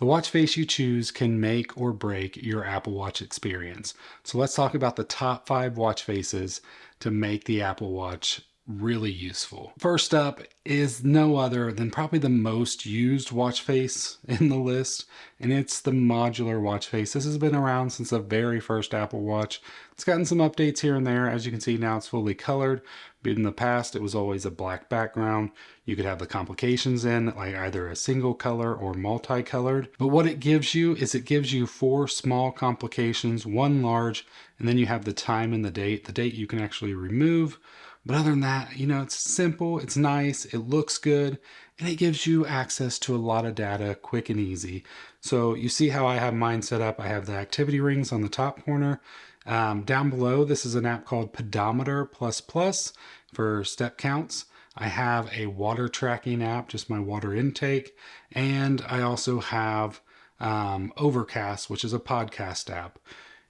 The watch face you choose can make or break your Apple Watch experience. So let's talk about the top 5 watch faces to make the Apple Watch really useful. First up is no other than probably the most used watch face in the list, and it's the modular watch face. This has been around since the very first Apple Watch. It's gotten some updates here and there. As you can see now, it's fully colored, but in the past it was always a black background. You could have the complications in, like either a single color or multicolored. But what it gives you is it gives you 4 small complications, 1 large, and then you have the time and the date. The date you can actually remove. But other than that, it's simple, it's nice, it looks good, and it gives you access to a lot of data quick and easy. So you see how I have mine set up. I have the activity rings on the top corner. Down below, this is an app called Pedometer Plus Plus for step counts. I have a water tracking app, just my water intake. And I also have Overcast, which is a podcast app.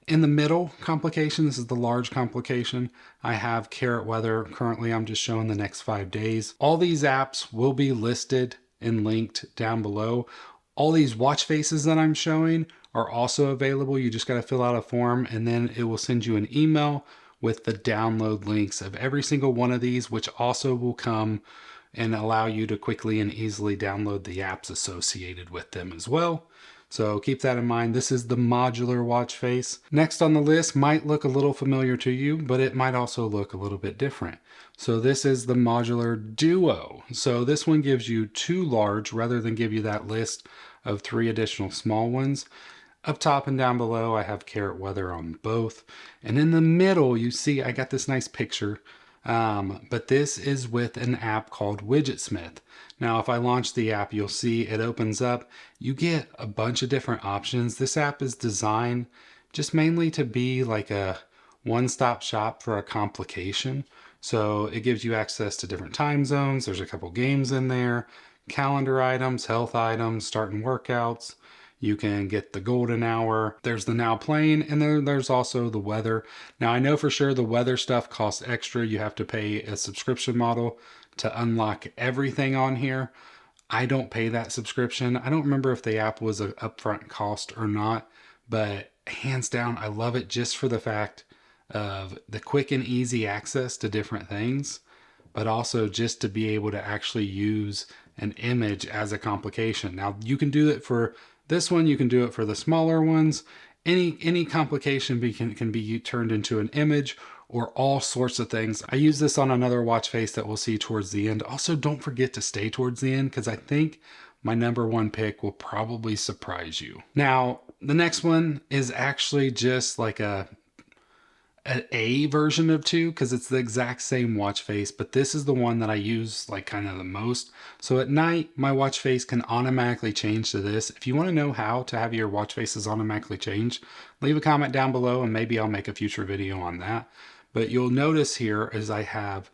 In the middle complication, this is the large complication, I have Carrot Weather. Currently, I'm just showing the next 5 days. All these apps will be listed and linked down below. All these watch faces that I'm showing are also available. You just got to fill out a form and then it will send you an email with the download links of every single one of these, which also will come and allow you to quickly and easily download the apps associated with them as well. So keep that in mind. This is the modular watch face. Next on the list might look a little familiar to you, but it might also look a little bit different. So this is the Modular Duo. So this one gives you 2 large rather than give you that list of 3 additional small ones. Up top and down below, I have Carrot Weather on both. And in the middle, you see I got this nice picture. But this is with an app called Widgetsmith. Now, if I launch the app, you'll see it opens up. You get a bunch of different options. This app is designed just mainly to be like a one-stop shop for a complication. So it gives you access to different time zones. There's a couple games in there, calendar items, health items, starting workouts. You can get the golden hour. There's the now playing, and then there's also the weather. Now, I know for sure the weather stuff costs extra. You have to pay a subscription model to unlock everything on here. I don't pay that subscription. I don't remember if the app was an upfront cost or not, but hands down, I love it just for the fact of the quick and easy access to different things, but also just to be able to actually use an image as a complication. Now, you can do it for this one, you can do it for the smaller ones. Any complication can be turned into an image or all sorts of things. I use this on another watch face that we'll see towards the end. Also, don't forget to stay towards the end because I think my number 1 pick will probably surprise you. Now, the next one is actually just like an A version of 2 because it's the exact same watch face, but this is the one that I use like kind of the most. So at night, my watch face can automatically change to this. If you want to know how to have your watch faces automatically change, leave a comment down below and maybe I'll make a future video on that. But you'll notice here is I have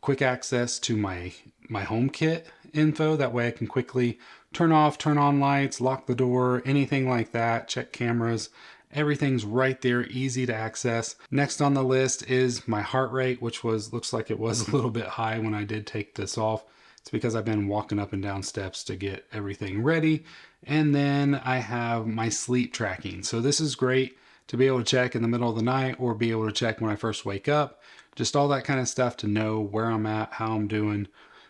quick access to my HomeKit info. That way I can quickly turn off, turn on lights, lock the door, anything like that, check cameras. Everything's right there, easy to access. Next on the list is my heart rate, which looks like it was a little bit high when I did take this off. It's because I've been walking up and down steps to get everything ready. And then I have my sleep tracking. So this is great to be able to check in the middle of the night or be able to check when I first wake up. Just all that kind of stuff to know where I'm at, how I'm doing,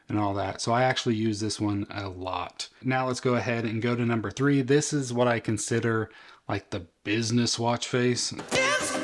and all that. So I actually use this one a lot. Now let's go ahead and go to number 3. This is what I consider like the business watch face. It's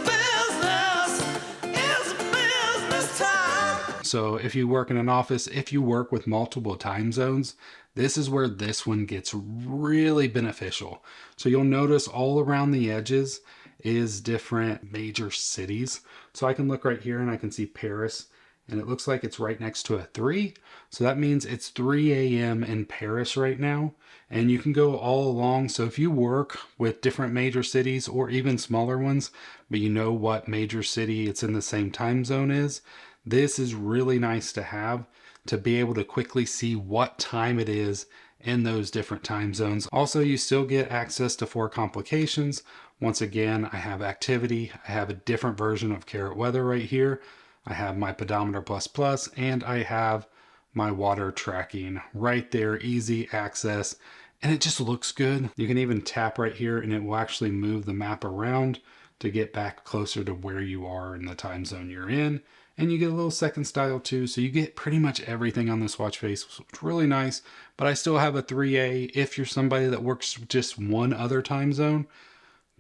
business time. So if you work in an office, if you work with multiple time zones, this is where this one gets really beneficial. So you'll notice all around the edges is different major cities. So I can look right here and I can see Paris, and it looks like it's right next to a 3. So that means it's 3 a.m. in Paris right now. And you can go all along. So if you work with different major cities or even smaller ones, but you know what major city it's in the same time zone is, this is really nice to have to be able to quickly see what time it is in those different time zones. Also, you still get access to 4 complications. Once again, I have activity. I have a different version of Carrot Weather right here. I have my Pedometer Plus Plus, and I have my water tracking right there, easy access. and it just looks good. You can even tap right here and it will actually move the map around to get back closer to where you are in the time zone you're in. And you get a little second style too. So you get pretty much everything on this watch face. It's really nice, but I still have a 3A if you're somebody that works just one other time zone.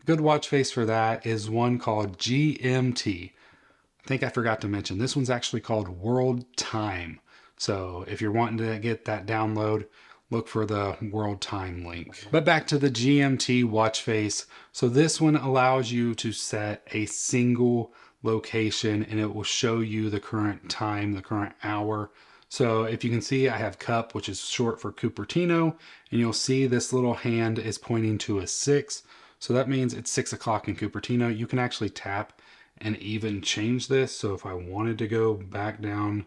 Good watch face for that is one called GMT. I think I forgot to mention this one's actually called World Time. So if you're wanting to get that download, look for the World Time link. But back to the GMT watch face. So this one allows you to set a single location and it will show you the current time, the current hour. So if you can see, I have Cup, which is short for Cupertino, and you'll see this little hand is pointing to a 6. So that means it's 6 o'clock in Cupertino. You can actually tap and even change this. So if I wanted to go back down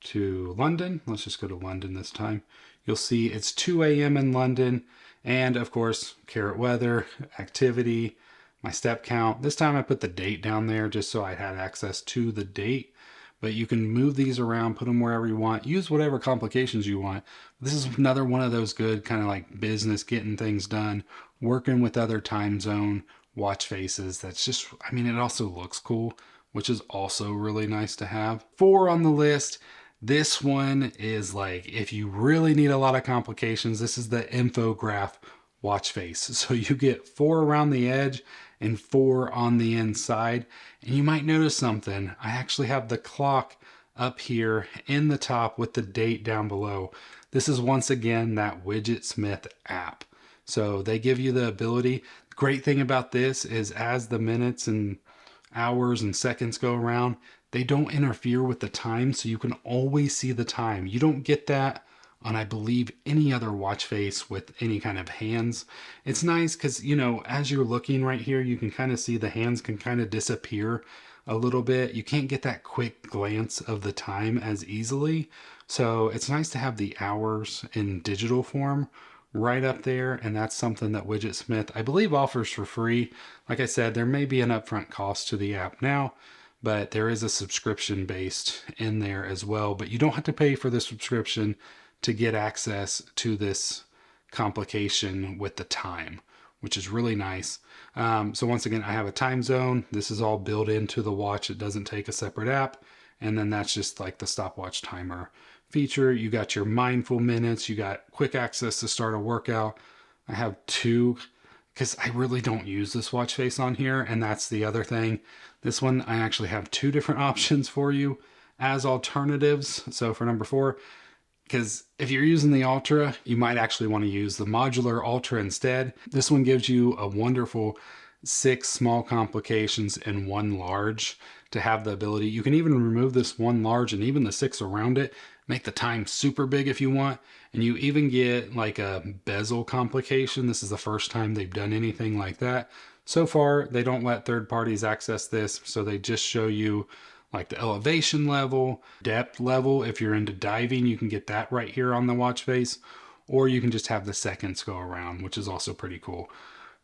to London, let's just go to London this time. You'll see it's 2 a.m. in London. And of course, carrot weather, activity, my step count. This time I put the date down there just so I had access to the date. But you can move these around, put them wherever you want, use whatever complications you want. This is another one of those good kind of like business getting things done, working with other time zone watch faces. That's just, I mean, it also looks cool, which is also really nice to have. 4 on the list. This one is like, if you really need a lot of complications, this is the Infograph watch face. So you get 4 around the edge and 4 on the inside. And you might notice something. I actually have the clock up here in the top with the date down below. This is once again that Widgetsmith app. So they give you the ability. The great thing about this is as the minutes and hours and seconds go around, they don't interfere with the time, so you can always see the time. You don't get that on, I believe, any other watch face with any kind of hands. It's nice because, you know, as you're looking right here, you can kind of see the hands can kind of disappear a little bit. You can't get that quick glance of the time as easily. So it's nice to have the hours in digital form right up there, and that's something that Widgetsmith, I believe, offers for free. Like I said, there may be an upfront cost to the app now, but there is a subscription based in there as well. But you don't have to pay for the subscription to get access to this complication with the time, which is really nice. So once again, I have a time zone. This is all built into the watch. It doesn't take a separate app. And then that's just like the stopwatch timer feature. You got your mindful minutes. You got quick access to start a workout. I have 2 because I really don't use this watch face on here. And that's the other thing. This one, I actually have 2 different options for you as alternatives. So for number 4, because if you're using the Ultra, you might actually want to use the Modular Ultra instead. This one gives you a wonderful 6 small complications and 1 large to have the ability. You can even remove this 1 large and even the 6 around it, make the time super big if you want. And you even get like a bezel complication. This is the first time they've done anything like that. So far, they don't let third parties access this, so they just show you like the elevation level, depth level. If you're into diving, you can get that right here on the watch face, or you can just have the seconds go around, which is also pretty cool.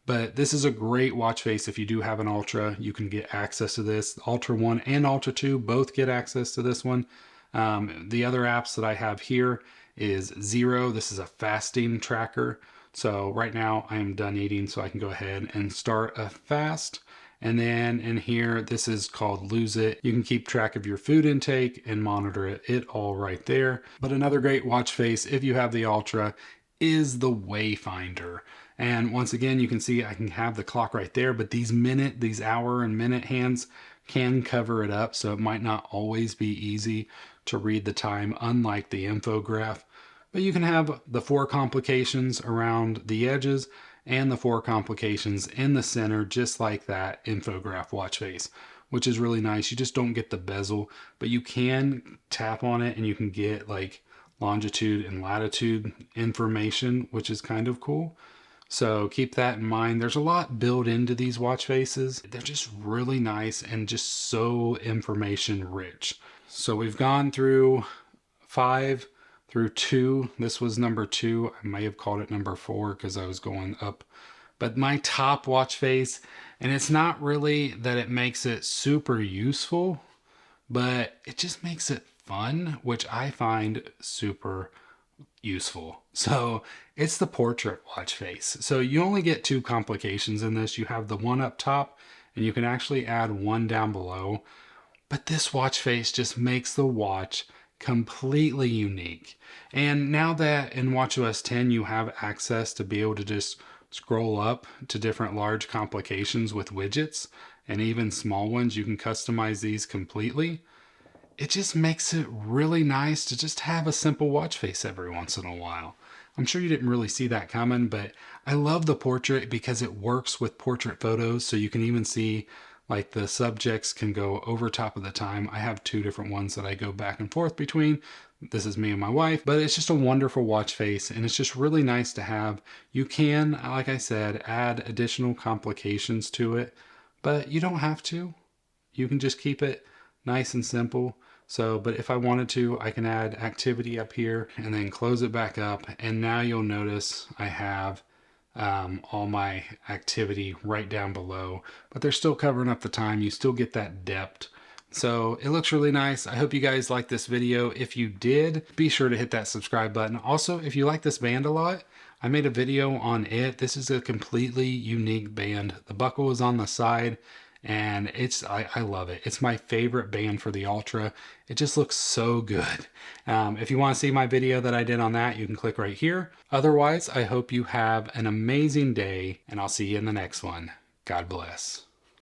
But this is a great watch face. If you do have an Ultra, you can get access to this. Ultra 1 and Ultra 2 both get access to this one. The other apps that I have here is Zero. This is a fasting tracker. So right now I am done eating, so I can go ahead and start a fast. And then in here, this is called Lose It. You can keep track of your food intake and monitor it all right there. But another great watch face, if you have the Ultra, is the WayFinder. And once again, you can see I can have the clock right there, but these hour and minute hands can cover it up. So it might not always be easy to read the time, unlike the Infograph. But you can have the 4 complications around the edges and the 4 complications in the center, just like that Infograph watch face, which is really nice. You just don't get the bezel, but you can tap on it and you can get like longitude and latitude information, which is kind of cool. So keep that in mind. There's a lot built into these watch faces. They're just really nice and just so information rich. So we've gone through 5 through 2. This was number 2. I may have called it number 4 because I was going up. But my top watch face, and it's not really that it makes it super useful, but it just makes it fun, which I find super useful. So it's the portrait watch face. So you only get two complications in this. You have the one up top, and you can actually add one down below. But this watch face just makes the watch completely unique. And now that in watchOS 10 you have access to be able to just scroll up to different large complications with widgets and even small ones, you can customize these completely. It just makes it really nice to just have a simple watch face every once in a while. I'm sure you didn't really see that coming, but I love the portrait because it works with portrait photos. So you can even see like the subjects can go over top of the time. I have two different ones that I go back and forth between. This is me and my wife, but it's just a wonderful watch face and it's just really nice to have. You can, like I said, add additional complications to it, but you don't have to. You can just keep it nice and simple. So, but if I wanted to, I can add activity up here and then close it back up. And now you'll notice I have all my activity right down below, but they're still covering up the time. You still get that depth. So it looks really nice. I hope you guys liked this video. If you did, be sure to hit that subscribe button. Also, if you like this band a lot, I made a video on it. This is a completely unique band. The buckle is on the side and I love it. It's my favorite band for the Ultra. It just looks so good. If you want to see my video that I did on that, you can click right here. Otherwise, I hope you have an amazing day and I'll see you in the next one. God bless.